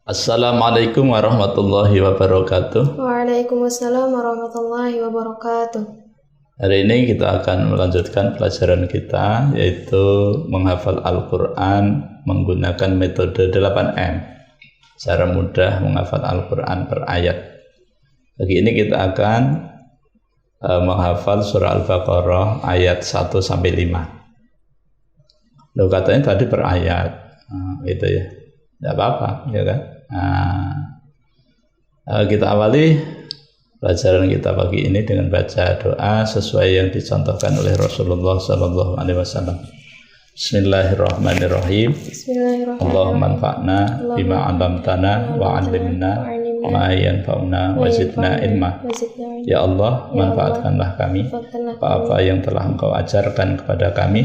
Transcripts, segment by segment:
Assalamualaikum warahmatullahi wabarakatuh. Waalaikumsalam warahmatullahi wabarakatuh. Hari ini kita akan melanjutkan pelajaran kita, yaitu menghafal Al-Quran menggunakan metode 8M. Cara mudah menghafal Al-Quran per ayat. Bagi ini kita akan menghafal surah Al-Baqarah ayat 1-5. Loh, katanya tadi per ayat, gitu ya. Tidak apa-apa, ya kan? Kita awali pelajaran kita pagi ini dengan baca doa sesuai yang dicontohkan oleh Rasulullah SAW. Bismillahirrahmanirrahim. Allahumma anfa'na bima 'allamtana wa 'allimna ma yanfa'una wa zidna ilma. Ya Allah, manfaatkanlah kami apa-apa yang telah Engkau ajarkan kepada kami,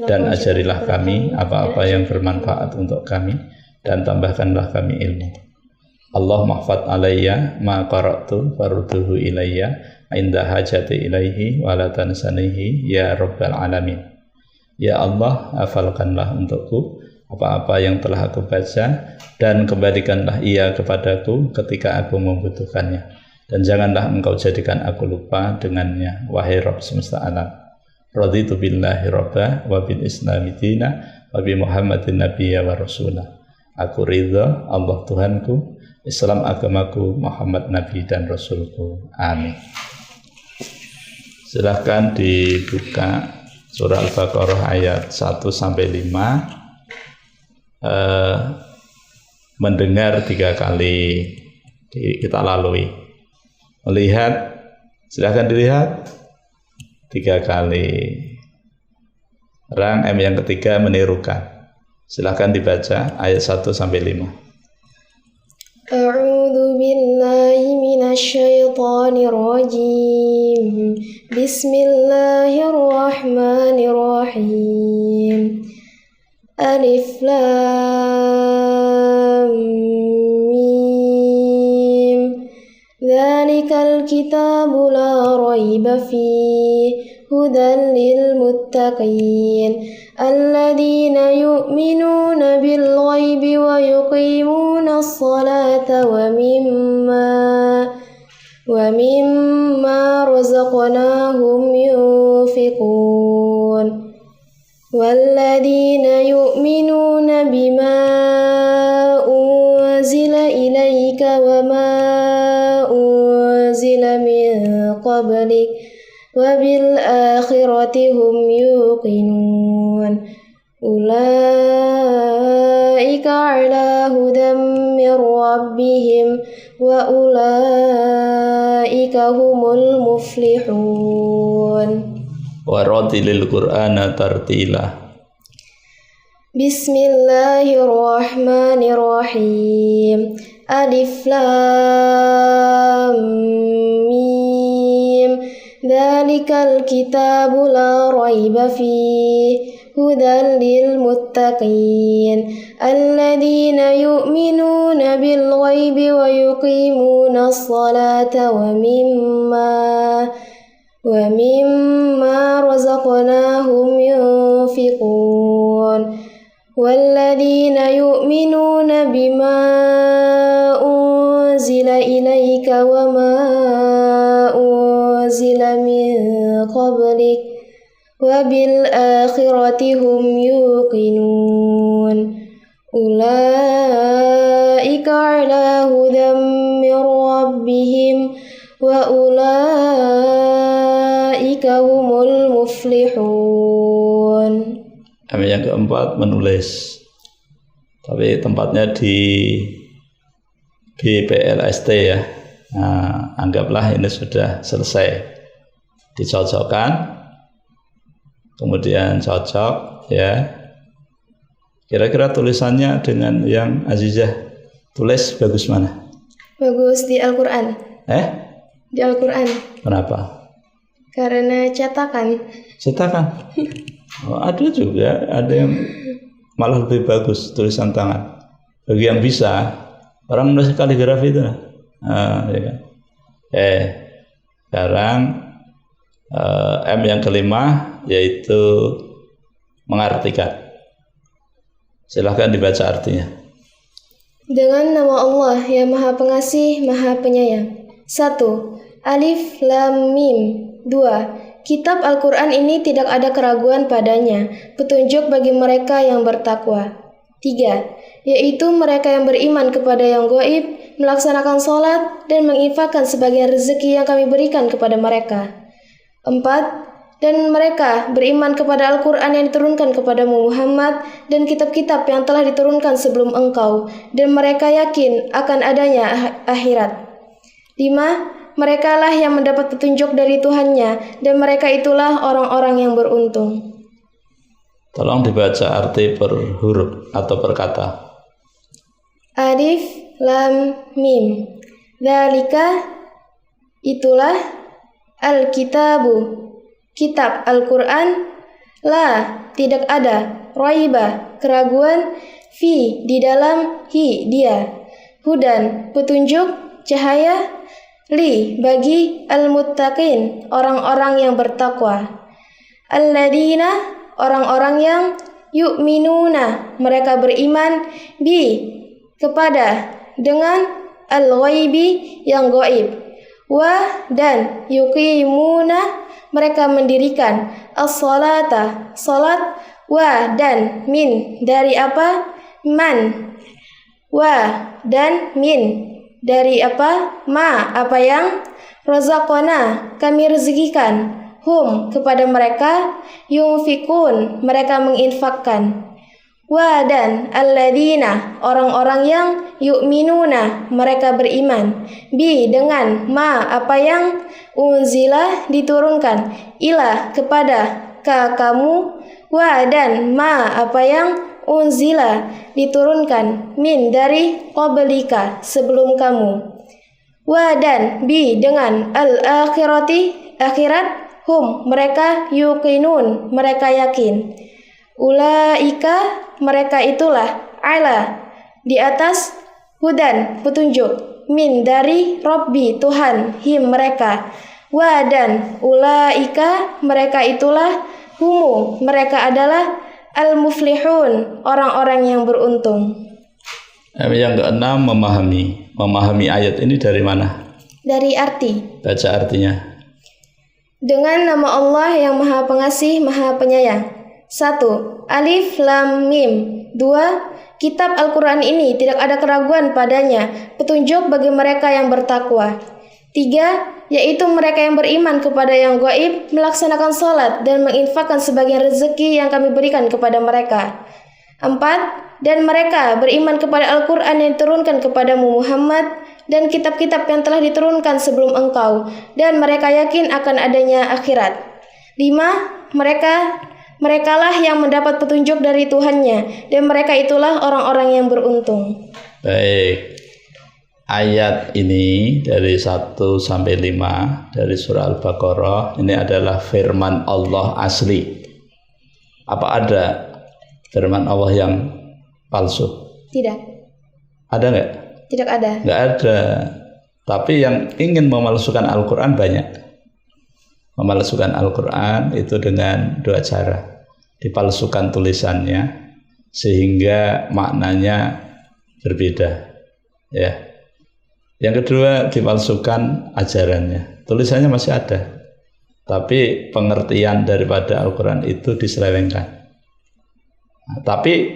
dan ajarilah kami apa-apa yang bermanfaat untuk kami, dan tambahkanlah kami ilmu. Allah mahfad alayya ma qara'tu farudduhu ilayya inda hajati ilaihi wa la tansanihi ya rabbal alamin. Ya Allah, hafalkanlah untukku apa-apa yang telah aku baca, dan kembalikanlah ia kepadaku ketika aku membutuhkannya, dan janganlah Engkau jadikan aku lupa dengannya, wahai Rabb semesta alam. Raditu billahi rabba wa bil islami dina wa bi Muhammadin nabiyya wa rasulah. Aku ridha Allah Tuhanku, Islam agamaku, Muhammad Nabi dan Rasulku. Amin. Silahkan dibuka surah Al-Baqarah ayat 1-5. Mendengar 3 kali kita lalui. Melihat, silahkan dilihat 3 kali. Rang M yang ketiga menirukan. Silahkan dibaca ayat 1-5. A'udzu billahi minasy syaithanir rajim. Bismillahirrahmanirrahim. Alif lam mim. Dzalikal kitabu la raiba fihi hudan lil muttaqin. الذين يؤمنون بالغيب ويقيمون الصلاة ومما رزقناهم ينفقون والذين يؤمنون بما أنزل إليك وما أنزل من قبلك وبالآخرة هم يوقنون أولئك على هدى من ربهم وأولئك هم المفلحون ورتل القرآن ترتيلا بسم الله الرحمن الرحيم ألف لام ميم ذلك الكتاب لا ريب فيه هدى للمتقين الذين يؤمنون بالغيب ويقيمون الصلاة ومما رزقناهم ينفقون والذين يؤمنون بما أنزل إليك وما أنزل من قبلك وبالآخرة هم يوقنون أولئك على هدى من ربهم وأولئك هم المفلحون. Yang keempat menulis, tapi tempatnya di BPLST ya. Nah, anggaplah ini sudah selesai, dicocokkan, kemudian cocok ya. Kira-kira tulisannya dengan yang Azizah tulis bagus mana? Bagus di Al-Quran. Di Al-Quran. Kenapa? Karena cetakan. Cetakan? Oh, ada juga, ada yang malah lebih bagus tulisan tangan. Bagi yang bisa, orang menulis kaligrafi itu. Ya kan? Sekarang M yang kelima yaitu mengartikan. Silahkan dibaca artinya. Dengan nama Allah yang Maha Pengasih, Maha Penyayang. 1. Alif Lam Mim. 2. Kitab Al-Quran ini tidak ada keraguan padanya, petunjuk bagi mereka yang bertakwa. 3. Yaitu mereka yang beriman kepada yang gaib, melaksanakan sholat, dan menginfakkan sebagian rezeki yang kami berikan kepada mereka. 4. Dan mereka beriman kepada Al-Quran yang diturunkan kepadamu Muhammad dan kitab-kitab yang telah diturunkan sebelum engkau, dan mereka yakin akan adanya akhirat. 5. Mereka lah yang mendapat petunjuk dari Tuhannya, dan mereka itulah orang-orang yang beruntung. Tolong dibaca arti per huruf atau per kata. Alif Lam Mim. Dzalika, itulah, Al-Kitabu, kitab Al-Quran, la, tidak ada, raiba, keraguan, fi, di dalam, hi, dia, hudan, petunjuk, cahaya, li, bagi, al-muttaqin, orang-orang yang bertakwa, alladzina, orang-orang yang yu'minuna, mereka beriman, bi, kepada, dengan, al-ghaibi, yang gaib, wa, dan, yuqimuna, mereka mendirikan, as-salata, salat, wa, dan, min, dari apa? Man, wa, dan, min, dari apa? Ma, apa yang? Razaqona, kami rezekikan, hum, kepada mereka, yunfikun, mereka menginfakkan, wa, dan, alladzina, orang-orang yang yu'minuna, mereka beriman, bi, dengan, ma, apa yang, unzila, diturunkan, ila, kepada, ka, kamu, wa, dan, ma, apa yang, unzila, diturunkan, min, dari, qablika, sebelum kamu, wa, dan, bi, dengan, al-akhirati, akhirat, hum, mereka, yuqinun, mereka yakin, ulaika, mereka itulah, ala, di atas, hudan, petunjuk, min, dari, Rabbi, Tuhan, him, mereka, wa, dan, ulaika, mereka itulah, humu, mereka adalah, al-muflihun, orang-orang yang beruntung. Yang keenam, memahami ayat ini dari mana? Dari arti. Baca artinya. Dengan nama Allah yang Maha Pengasih, Maha Penyayang. 1. Alif Lam Mim. 2. Kitab Al-Quran ini tidak ada keraguan padanya, petunjuk bagi mereka yang bertakwa. 3. Yaitu mereka yang beriman kepada yang gaib, melaksanakan sholat, dan menginfakkan sebagian rezeki yang kami berikan kepada mereka. 4. Dan mereka beriman kepada Al-Quran yang diturunkan kepadamu Muhammad, dan kitab-kitab yang telah diturunkan sebelum engkau, dan mereka yakin akan adanya akhirat. 5. Merekalah yang mendapat petunjuk dari Tuhannya, dan mereka itulah orang-orang yang beruntung. Baik. Ayat ini dari 1 sampai 5 dari surah Al-Baqarah ini adalah firman Allah asli. Apa ada firman Allah yang palsu? Tidak. Ada nggak? Tidak ada. Nggak ada. Tapi yang ingin memalsukan Al-Quran banyak. Memalsukan Al-Quran itu dengan 2 cara. Dipalsukan tulisannya sehingga maknanya berbeda. Ya. Yang kedua, dipalsukan ajarannya. Tulisannya masih ada, tapi pengertian daripada Al-Quran itu diselewengkan. Nah, tapi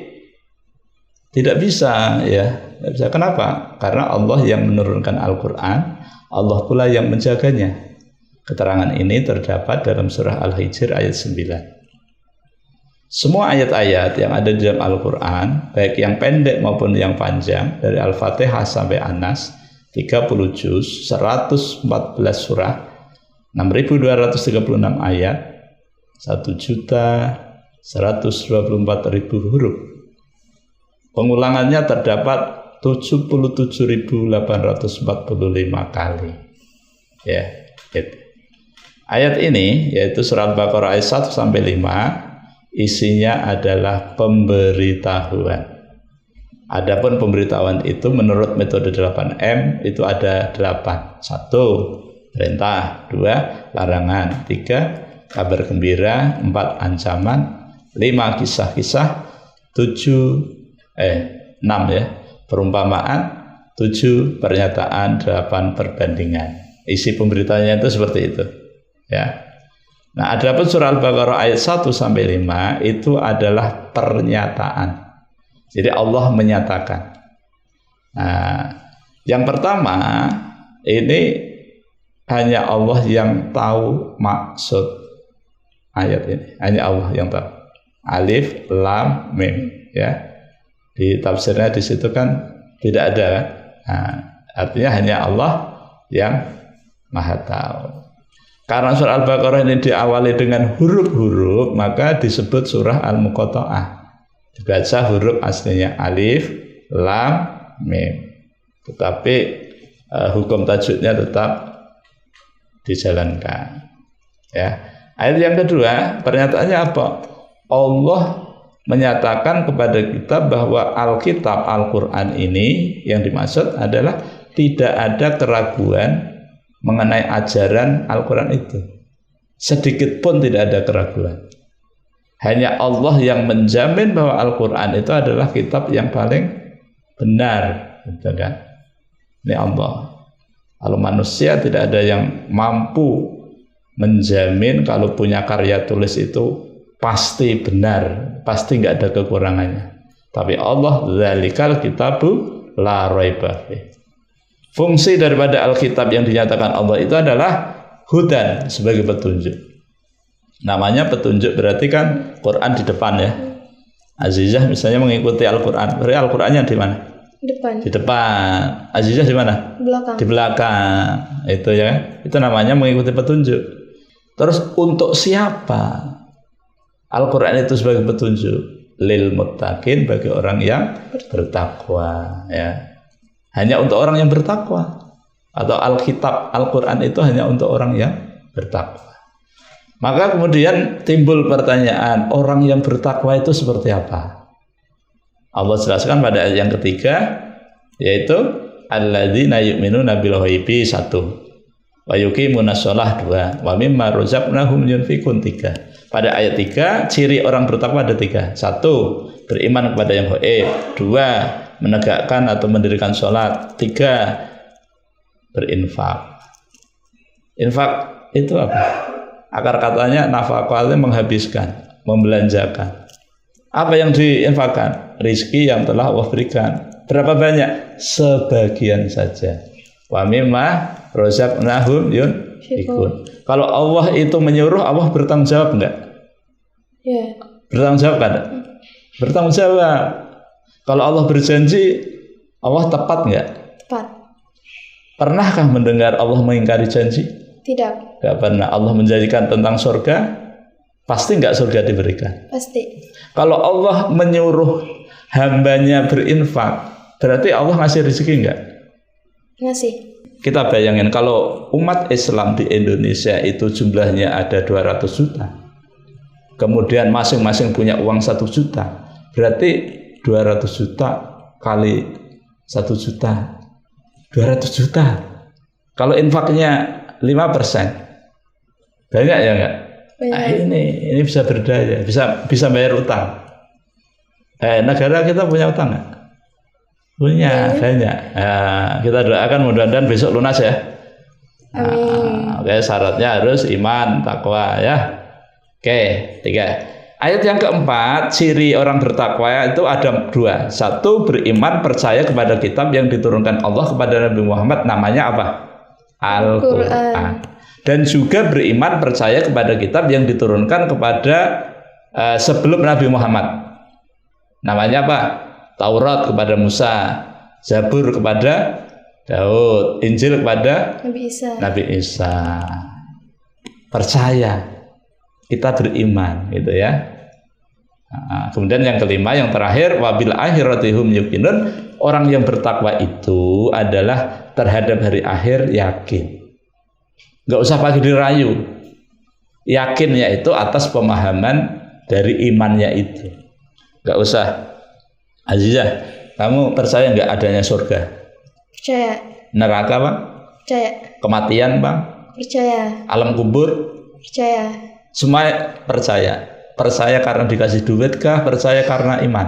tidak bisa, ya. Tidak bisa. Kenapa? Karena Allah yang menurunkan Al-Quran, Allah pula yang menjaganya. Keterangan ini terdapat dalam surah Al-Hijr ayat 9. Semua ayat-ayat yang ada di dalam Al-Quran, baik yang pendek maupun yang panjang, dari Al-Fatihah sampai An-Nas, 30 juz, 114 surah, 6.236 ayat, 1.124.000 huruf. Pengulangannya terdapat 77.845 kali. Ya, gitu. Ayat ini yaitu surah Al-Baqarah ayat 1 sampai 5 isinya adalah pemberitahuan. Adapun pemberitahuan itu menurut metode 8M itu ada 8. 1. Perintah. 2. Larangan. 3. Kabar gembira. 4. Ancaman. 5. Kisah-kisah. 6 ya. perumpamaan, 7 pernyataan, 8 perbandingan. Isi pemberitaannya itu seperti itu. Ya. Nah, adapun surah Al-Baqarah ayat 1 sampai 5 itu adalah pernyataan. Jadi Allah menyatakan. Nah, yang pertama ini hanya Allah yang tahu maksud ayat ini. Hanya Allah yang tahu. Alif, lam, mim. Ya. Di tafsirnya di situ kan tidak ada. Nah, artinya hanya Allah yang Maha tahu. Karena surah Al-Baqarah ini diawali dengan huruf-huruf, maka disebut surah Al-Muqatta'ah. Dibaca huruf aslinya alif, lam, mim. Tetapi hukum tajwidnya tetap dijalankan. Ya. Ayat yang kedua, pernyataannya apa? Allah menyatakan kepada kita bahwa Alkitab Al-Quran ini yang dimaksud adalah tidak ada keraguan mengenai ajaran Al-Quran itu. Sedikit pun tidak ada keraguan. Hanya Allah yang menjamin bahwa Al-Quran itu adalah kitab yang paling benar, gitu kan? Ini Allah. Kalau manusia tidak ada yang mampu menjamin kalau punya karya tulis itu pasti benar, pasti nggak ada kekurangannya. Tapi Allah, dzalikal kitabu la raiba fih. Fungsi daripada Alkitab yang dinyatakan Allah itu adalah hudan, sebagai petunjuk. Namanya petunjuk berarti kan Quran di depan ya. Azizah misalnya mengikuti Al-Quran. Berarti Al-Qurannya di mana? Depan. Di depan. Azizah di mana? Belakang. Di belakang. Itu ya. Itu namanya mengikuti petunjuk. Terus untuk siapa Al-Quran itu sebagai petunjuk? Lil muttaqin, bagi orang yang bertakwa ya. Hanya untuk orang yang bertakwa. Atau Alkitab Al-Quran itu hanya untuk orang yang bertakwa. Maka kemudian timbul pertanyaan, orang yang bertakwa itu seperti apa? Allah jelaskan pada ayat yang ketiga, yaitu alladzina yu'minuna bil ghaibi 1, wa yuqimunas shalah 2, wa mimma razaqnahum yunfikun 3. Pada ayat 3, ciri orang bertakwa ada 3. 1, beriman kepada yang gaib. 2, menegakkan atau mendirikan sholat. 3, berinfak. Infak itu apa? Akar katanya nafaqah, menghabiskan, membelanjakan. Apa yang diinfakkan? Rizki yang telah Allah berikan. Berapa banyak? Sebagian saja. Wa mimma razaqnahum yunfikun. Kalau Allah itu menyuruh, Allah bertanggung jawab enggak? Ya. Bertanggung jawab kan? Bertanggung jawab. Kalau Allah berjanji, Allah tepat enggak? Tepat. Pernahkah mendengar Allah mengingkari janji? Tidak. Enggak pernah. Allah menjanjikan tentang surga, pasti enggak surga diberikan? Pasti. Kalau Allah menyuruh hambanya berinfak, berarti Allah ngasih rezeki enggak? Ngasih. Kita bayangin kalau umat Islam di Indonesia itu jumlahnya ada 200 juta. Kemudian masing-masing punya uang 1 juta. Berarti 200 juta kali 1 juta. 200 juta. Kalau infaknya 5%. Banyak ya enggak? Nah, ini bisa berdaya, bisa bayar utang. Negara kita punya utang enggak? Punya, banyak. Nah, kita doakan mudah-mudahan besok lunas ya. Nah, oke, syaratnya harus iman, takwa ya. Oke, 3. Ayat yang keempat, ciri orang bertakwa itu ada 2. 1, beriman percaya kepada kitab yang diturunkan Allah kepada Nabi Muhammad, namanya apa? Al-Quran. Dan juga beriman percaya kepada kitab yang diturunkan kepada sebelum Nabi Muhammad. Namanya apa? Taurat kepada Musa, Zabur kepada Daud, Injil kepada Nabi Isa. Percaya, kita beriman, gitu ya. Nah, kemudian yang kelima, yang terakhir, wabil akhirati hum yuqinun. Orang yang bertakwa itu adalah terhadap hari akhir yakin. Nggak usah pakai dirayu. Yakinnya itu atas pemahaman dari imannya itu. Nggak usah. Azizah, kamu percaya nggak adanya surga? Percaya. Neraka, Bang? Percaya. Kematian, Bang? Percaya. Alam kubur? Percaya. Semua percaya. Percaya karena dikasih duit kah? Percaya karena iman?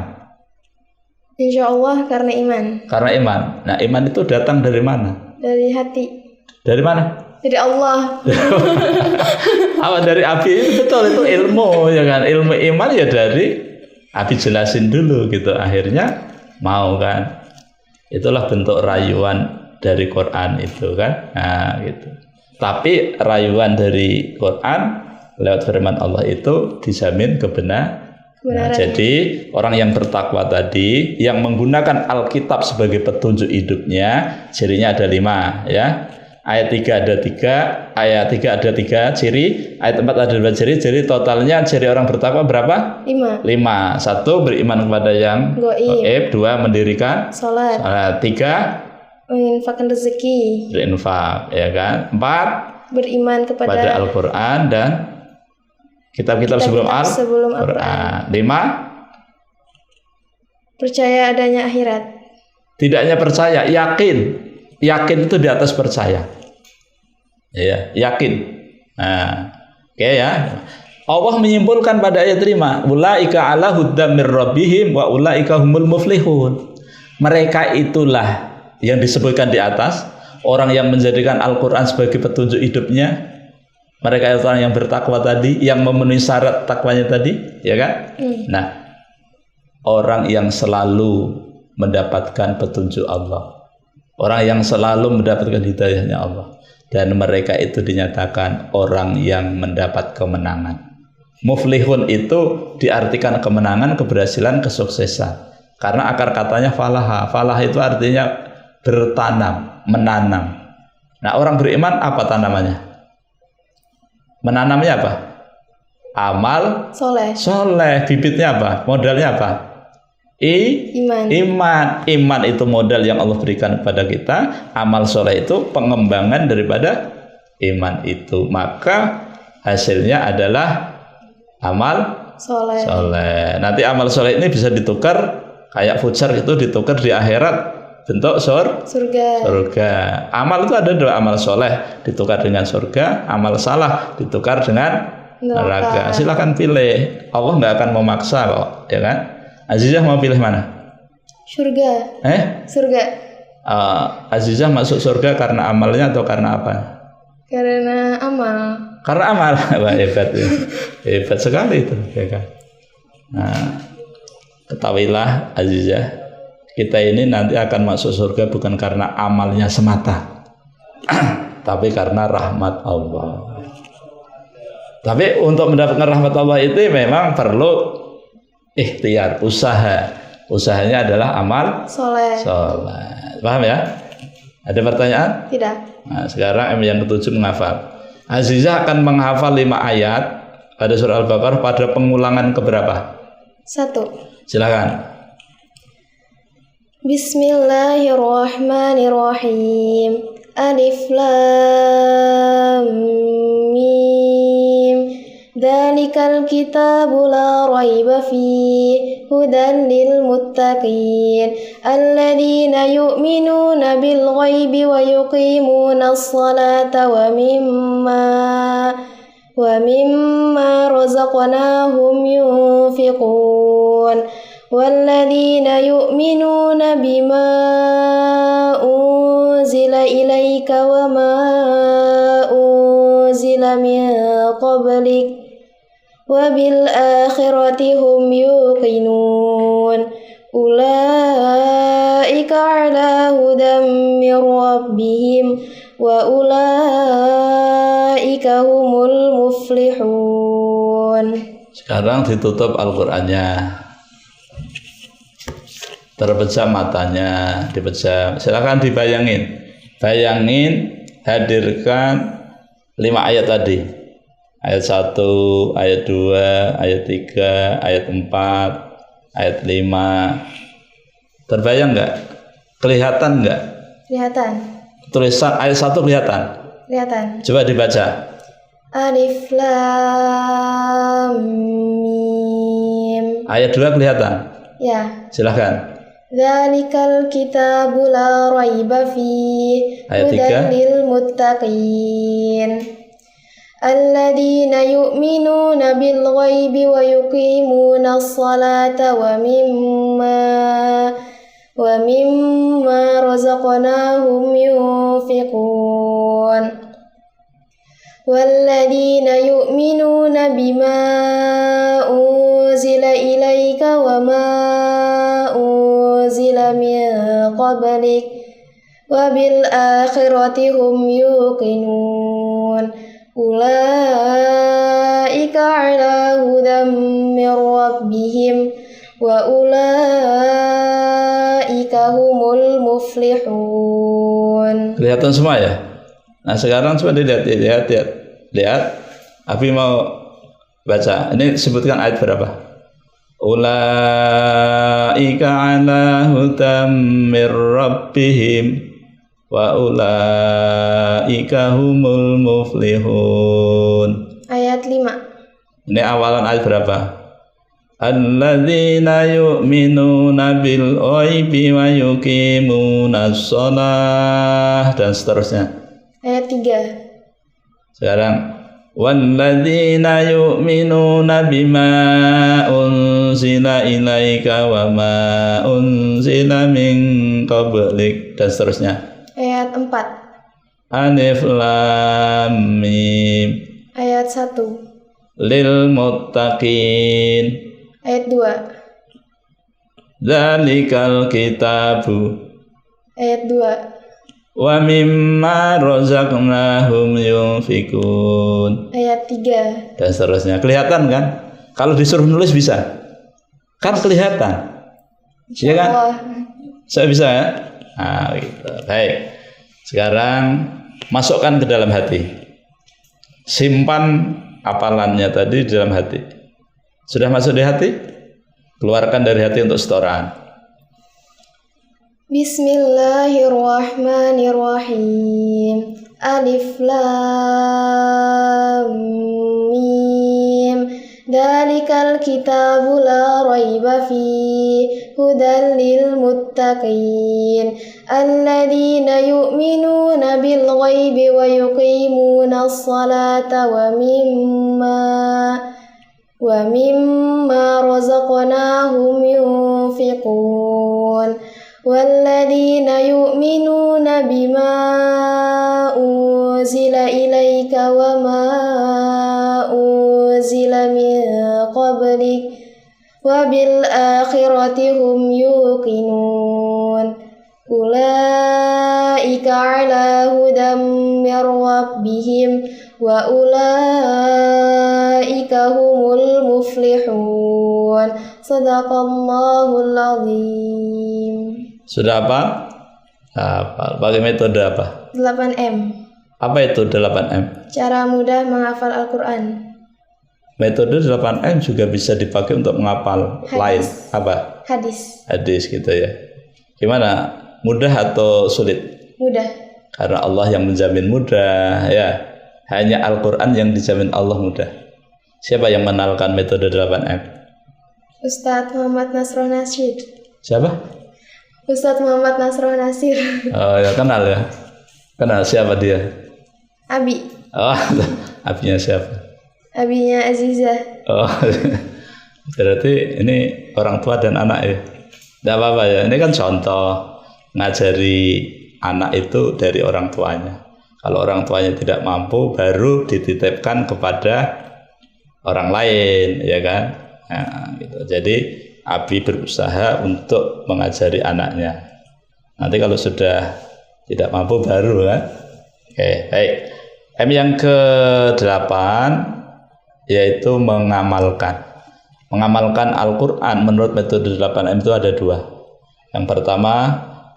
Insya Allah karena iman. Karena iman. Nah, iman itu datang dari mana? Dari hati. Dari mana? Dari Allah. Apa dari Abi? Itu betul, itu ilmu ya kan. Ilmu iman ya dari Abi jelasin dulu gitu. Akhirnya mau kan. Itulah bentuk rayuan dari Quran itu kan. Nah, gitu. Tapi rayuan dari Quran lewat firman Allah itu dijamin kebenaran. Nah, jadi orang yang bertakwa tadi yang menggunakan Alkitab sebagai petunjuk hidupnya, cirinya ada 5 ya. Ayat 3 ada 3, ayat 3 ada 3 ciri, ayat 4 ada 2 ciri. Jadi totalnya ciri orang bertakwa berapa? 5. 1 beriman kepada yang gaib, 2 mendirikan salat, 3 menginfakkan rezeki, berinfak ya kan. 4 beriman kepada Al-Qur'an dan kitab-kitab sebelum Al-Quran. 5 percaya adanya akhirat. Tidak hanya percaya, yakin. Yakin itu di atas percaya. Ya, yakin. Nah, oke ya. Allah menyimpulkan pada ayat 5, ulaika ala huddam mir rabbihim wa ulaika humul muflihun. Mereka itulah yang disebutkan di atas, orang yang menjadikan Al-Quran sebagai petunjuk hidupnya. Mereka itu orang yang bertakwa tadi, yang memenuhi syarat takwanya tadi, ya kan? Nah, orang yang selalu mendapatkan petunjuk Allah, orang yang selalu mendapatkan hidayahnya Allah, dan mereka itu dinyatakan orang yang mendapat kemenangan. Muflihun itu diartikan kemenangan, keberhasilan, kesuksesan. Karena akar katanya falaha. Falah itu artinya bertanam, menanam. Nah, orang beriman apa tanamannya? Menanamnya apa? Amal soleh. Bibitnya apa? Modalnya apa? Iman. Iman itu modal yang Allah berikan kepada kita. Amal soleh itu pengembangan daripada iman itu. Maka hasilnya adalah amal soleh. Nanti amal soleh ini bisa ditukar kayak voucher, itu ditukar di akhirat bentuk surga. Amal itu ada 2, amal soleh ditukar dengan surga, amal salah ditukar dengan neraka. Silakan pilih. Allah nggak akan memaksa kok, ya kan? Azizah mau pilih mana? Surga. Surga. Azizah masuk surga karena amalnya atau karena apa? Karena amal. Karena amal. Wah, hebat ya. Hebat sekali itu, ya kan? Nah, ketahuilah Azizah, kita ini nanti akan masuk surga bukan karena amalnya semata, tapi karena rahmat Allah. Tapi untuk mendapatkan rahmat Allah itu memang perlu ikhtiar, usaha. Usahanya adalah amal soleh. Paham ya? Ada pertanyaan? Tidak. Nah, sekarang yang ke-7 menghafal. Azizah akan menghafal 5 ayat pada surah Al-Baqarah pada pengulangan keberapa? 1. Silakan. Bismillahirrahmanirrahim. Alif lam mim. Dzalikal kitabu la raiba fihi hudan lil muttaqin alladzina yu'minuna bil ghaibi wa yuqimunas salata wa mimma razaqnahum yunfiqun والذين يؤمنون بما أنزل إليك وما أنزل من قبلك وبالآخرة هم يوقنون أولئك على هدى من ربهم وأولئك هم المفلحون. Sekarang ditutup Al-Qur'annya, terpejam matanya, dipejam. Silakan bayangin, hadirkan 5 ayat tadi. Ayat 1, ayat 2, ayat 3, ayat 4, ayat 5. Terbayang nggak? Kelihatan nggak? Kelihatan. Tulisan ayat 1 kelihatan? Kelihatan. Coba dibaca. Alif lam mim. Ayat 2 kelihatan? Ya. Silakan. Dzalikal kitabu la raiba fihi hudan lil muttaqin الذين يؤمنون بالغيب ويقيمون الصلاة ومما رزقناهم ينفقون والذين يؤمنون بما أنزل إليك وما أنزل من قبلك وبالآخرة هم يوقنون أولئك على هدى من ربهم وأولئك هم المفلحون. Kelihatan semua ya? Nah sekarang coba lihat. Abi mau baca. Ini sebutkan ayat berapa? Ulaika ala hudam mir rabbihim wa ulaika humul muflihun. Ayat 5. Ini awalan ayat berapa? Alladzina yu'minuna bil ghaibi wa yuqimunas shalah dan seterusnya. Ayat 3. Sekarang walladzina yu'minuna bima unzila ilaika wa ma unzila min qablik dan seterusnya. Ayat 4. Alif lam mim. Ayat 1. Lil muttaqin. Ayat 2. Dzalikal kitabu. Ayat 2. Wa mimma razaqnahum yunfikun. Ayat 3. Dan seterusnya. Kelihatan kan? Kalau disuruh nulis bisa. Kan kelihatan. Iya kan? Saya bisa ya? Nah, gitu. Baik. Sekarang masukkan ke dalam hati. Simpan hafalannya tadi di dalam hati. Sudah masuk di hati? Keluarkan dari hati untuk setoran. Bismillahirrahmanirrahim. Alif lam mim. Dzalikal kitabu la raiba fihi hudan lil muttaqin alladzina yu'minuna bil ghaibi wa yuqimunas salata wa mimma razaqnahum yunfiqun walladzina yu'minuna bima unzila ilaika wa ma unzila min qablik wa bil akhirati hum yuqinun ulaika ala hudam min rabbihim wa ulaika humul muflihun. Sadaqallahul azim. Sudah apa? Pakai metode apa? 8M. Apa itu 8M? Cara mudah menghafal Al-Quran. Metode 8M juga bisa dipakai untuk menghafal lain. Apa? Hadis. Hadis gitu ya. Gimana? Mudah atau sulit? Mudah. Karena Allah yang menjamin mudah ya. Hanya Al-Quran yang dijamin Allah mudah. Siapa yang mengenalkan metode 8M? Ustadz Muhammad Nasroh Nasir. Siapa? Ustadz Muhammad Nasroh Nasir. Oh ya, kenal ya. Kenal siapa dia? Abi. Oh, abinya siapa? Abinya Aziza. Oh, berarti ini orang tua dan anak ya. Tidak apa-apa ya. Ini kan contoh ngajari anak itu dari orang tuanya. Kalau orang tuanya tidak mampu, baru dititipkan kepada orang lain, ya kan? Nah, gitu. Jadi Abi berusaha untuk mengajari anaknya. Nanti kalau sudah tidak mampu, baru kan? Oke, baik. M yang ke-8 yaitu mengamalkan. Mengamalkan Al-Quran menurut metode 8M itu ada 2. Yang pertama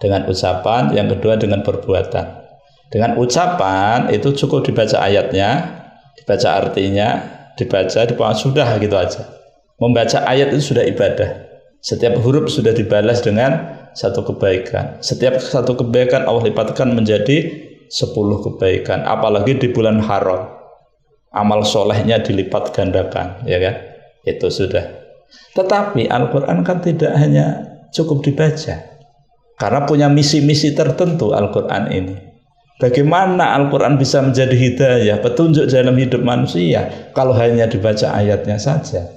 dengan ucapan, yang kedua dengan perbuatan. Dengan ucapan itu cukup dibaca ayatnya, dibaca artinya, dibaca sudah gitu aja. Membaca ayat itu sudah ibadah. Setiap huruf sudah dibalas dengan satu kebaikan. Setiap satu kebaikan Allah lipatkan menjadi 10 kebaikan. Apalagi di bulan haram, amal solehnya dilipat gandakan, ya kan? Itu sudah. Tetapi Al-Quran kan tidak hanya cukup dibaca, karena punya misi-misi tertentu Al-Quran ini. Bagaimana Al-Quran bisa menjadi hidayah, petunjuk dalam hidup manusia kalau hanya dibaca ayatnya saja?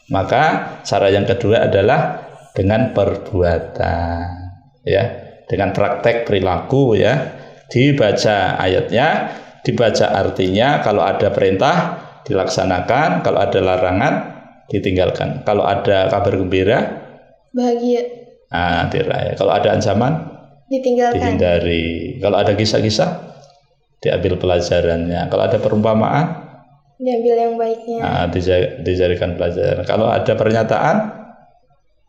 Maka cara yang kedua adalah dengan perbuatan, ya, dengan praktek perilaku, ya. Dibaca ayatnya, dibaca artinya, kalau ada perintah dilaksanakan, kalau ada larangan ditinggalkan, kalau ada kabar gembira bahagia, diraih, kalau ada ancaman ditinggalkan, dihindari, kalau ada kisah-kisah diambil pelajarannya, kalau ada perumpamaan diambil yang baiknya, dijadikan pelajaran, kalau ada pernyataan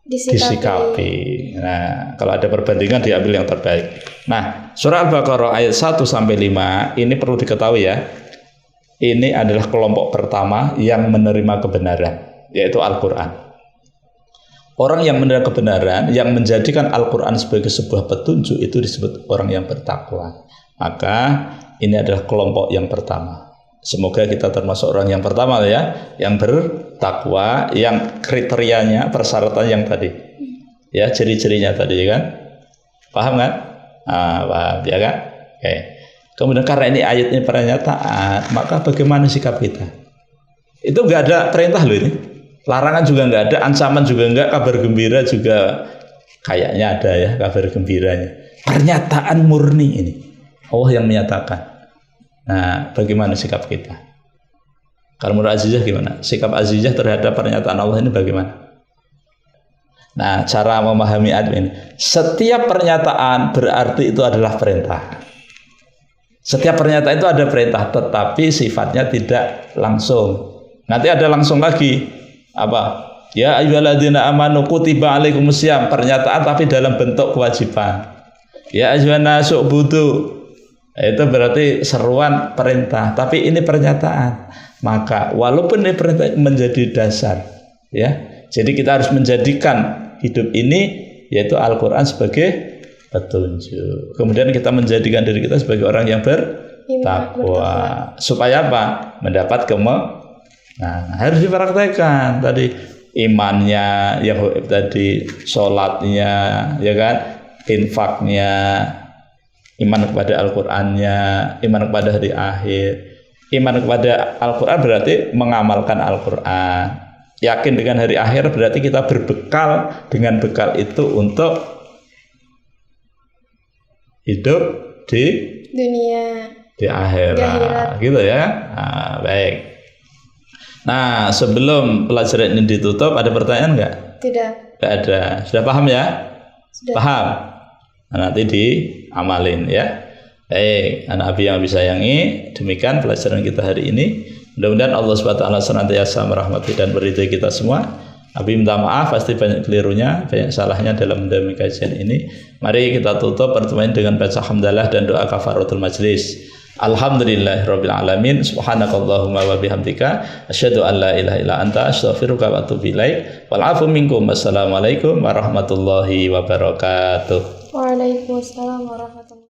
disikapi. Nah, kalau ada perbandingan diambil yang terbaik. Nah, surah Al-Baqarah ayat 1 sampai 5 ini perlu diketahui, ya. Ini adalah kelompok pertama yang menerima kebenaran, yaitu Al-Quran. Orang yang menerima kebenaran, yang menjadikan Al-Quran sebagai sebuah petunjuk, itu disebut orang yang bertakwa. Maka ini adalah kelompok yang pertama. Semoga kita termasuk orang yang pertama, ya, yang bertakwa, yang kriterianya, persyaratan yang tadi, ya, ciri-cirinya tadi, kan? Paham kan? Paham, ya kan? Oke. Kemudian karena ini ayatnya pernyataan, maka bagaimana sikap kita? Itu nggak ada perintah loh ini. Larangan juga nggak ada, ancaman juga nggak, kabar gembira juga kayaknya ada, ya, kabar gembiranya. Pernyataan murni ini, Allah yang menyatakan. Nah, bagaimana sikap kita? Kalau menurut Azizah gimana? Sikap Azizah terhadap pernyataan Allah ini bagaimana? Nah, cara memahami ayat ini, setiap pernyataan berarti itu adalah perintah. Setiap pernyataan itu ada perintah, tetapi sifatnya tidak langsung. Nanti ada langsung lagi. Apa? Ya ayyuhalladzina amanu kutiba alaikumusiyam, pernyataan tapi dalam bentuk kewajiban. Ya ayyuhannasu ubudu, itu berarti seruan perintah, tapi ini pernyataan. Maka walaupun ini perintah menjadi dasar, ya. Jadi kita harus menjadikan hidup ini, yaitu Al-Quran, sebagai petunjuk. Kemudian kita menjadikan diri kita sebagai orang yang bertakwa. Supaya apa? Mendapat Nah, harus dipraktekkan tadi imannya, yang tadi sholatnya, ya kan, infaknya, iman kepada Al-Qur'annya, iman kepada hari akhir. Iman kepada Al-Qur'an berarti mengamalkan Al-Qur'an. Yakin dengan hari akhir berarti kita berbekal dengan bekal itu untuk hidup di dunia, di akhirat, gitu ya. Nah, baik. Nah, sebelum pelajaran ini ditutup, ada pertanyaan nggak? Tidak. Nggak ada. Sudah paham, ya? Sudah. Paham? Nah, nanti diamalin, ya. Baik, anak Abi yang disayangi, demikian pelajaran kita hari ini. Mudah-mudahan Allah SWT senantiasa merahmati dan meridhai kita semua. Abi minta maaf, pasti banyak kelirunya, banyak salahnya dalam mendalami kajian ini. Mari kita tutup pertemuan dengan baca hamdalah dan doa kafaratul majlis. Alhamdulillahirabbil alamin, subhanakallahumma wa bihamdika asyhadu an la ilaha illa anta astaghfiruka wa atubu ilaik. Wal 'afu minkum. Wassalamualaikum warahmatullahi wabarakatuh. Waalaikumsalam warahmatullahi wabarakatuh.